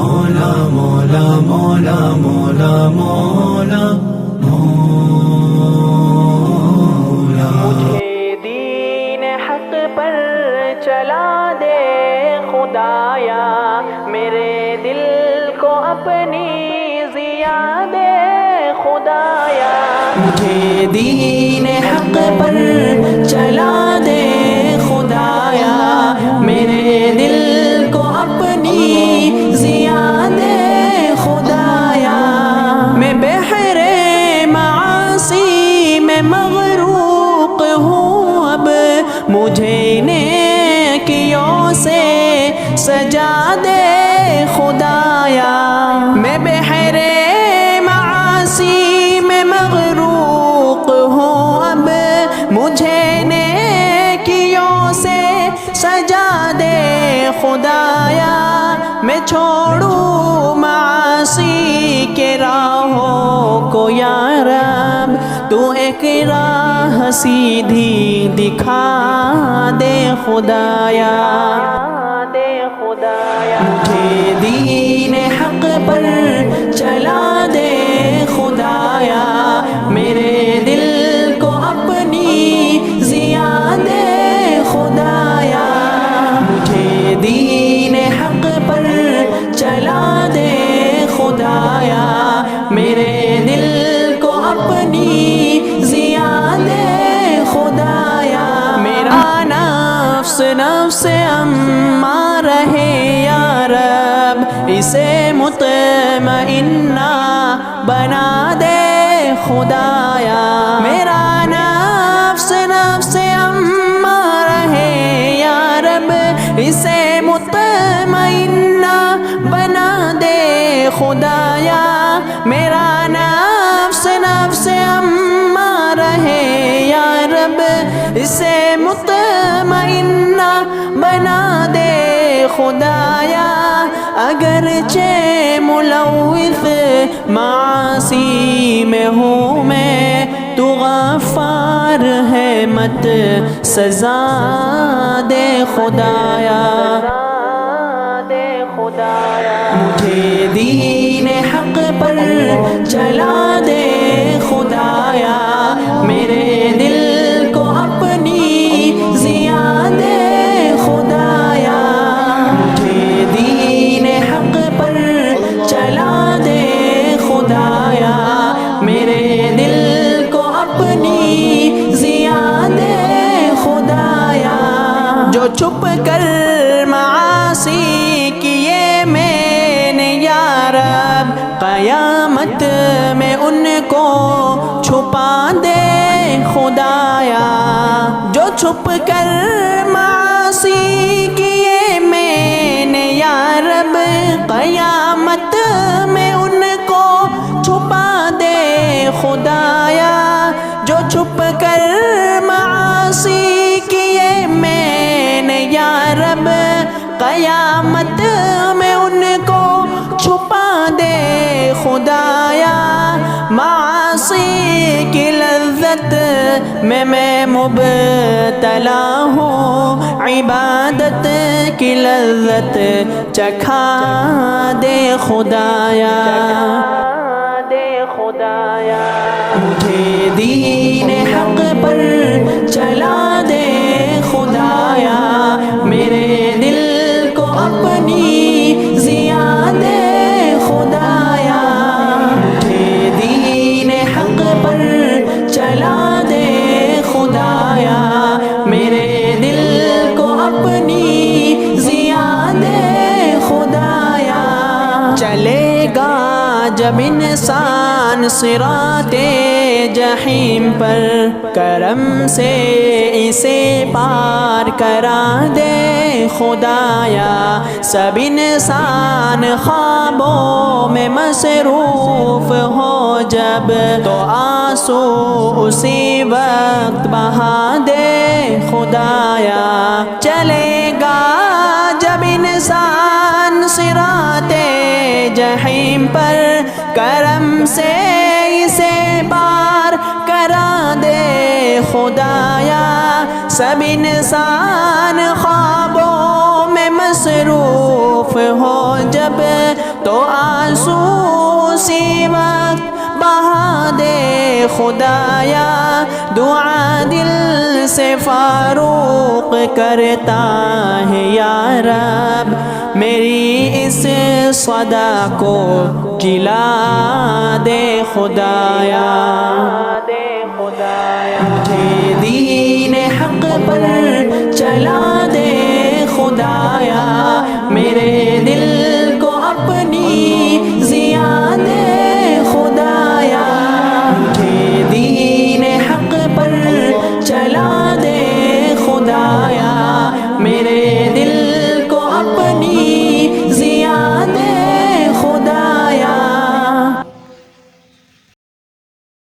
مولا مولا مولا مولا مولا مولا مجھے دین حق پر چلا دے خدایا، میرے دل کو اپنی ضیا دے خدایا، مجھے دین حق پر چلا دے خدایا، میرے دل کو اپنی ضیا دے خدایا، میں بحر معاصی میں مغروق ہوں، اب مجھے نیکیوں سے سجا دے خدایا، میں بحر معاصی میں مغروق ہوں، اب مجھے نیکیوں سے سجا دے خدایا، میں چھوڑوں معاصی کے راہوں کو یا رب، تو ایک راہ سیدھی دکھا دے خدایا، مجھے دین حق پر چلا دے خدایا، میرے دل کو اپنی ضیا دے خدایا، مجھے دین حق پر چلا دے خدایا، میرے دل کو اپنی ضیا دے خدایا، میرا نفس نفس امارہ ہے یا رب، اسے مطمئنہ بنا دے خدایا، میرا نفس نفس امارہ ہے یا رب، اسے مطمئنہ بنا دے خدایا، میرا نفس نفس امارہ ہے یا رب، اسے مطمئنہ بنا دے خدایا، اگرچہ ملوث معاصی میں ہوں میں، تو غفار ہے مت سزا دے خدایا، مجھے دین حق پر چلا دے خدایا، میرے دل کو اپنی ضیا دے خدایا، مجھے دین حق پر چلا دے خدایا، میرے دل کو اپنی ضیا دے خدایا، جو چھپ کر معاصی کیے میں نے یا رب، قیامت میں ان کو چھپا دے خدایا، جو چھپ کر معاصی کیے میں نے یا رب، قیامت میں ان کو چھپا دے خدایا، جو چھپ کر معاصی کیے میں نے یا رب، قیامت میں ان کو چھپا دے خدایا، معاصی کی لذت میں مبتلا ہوں، عبادت کی لذت چکھا دے خدایا، مجھے دین حق پر چلا دے خدایا، میرے دل کو اپنی ضیا دے خدایا، مجھے دین حق پر چلا دے خدایا، میرے دل کو اپنی ضیا دے خدایا، چلے گا جب انسان صراط جحیم پر، کرم سے اسے پار کرا دے خدایا، سب انسان خوابوں میں مصروف ہو جب، تو آنسو اسی وقت بہا دے خدایا، چلے گا جب انسان صراط جحیم پر، کرم سے اسے پار کرا دے خدایا، سب انسان خوابوں میں مصروف ہو جب، خدایا دعا دل سے فاروق کرتا ہے یا رب میری اس صدا کو جلا دے خدایا مجھے دین حق پر چلا دے خدایا میرے دل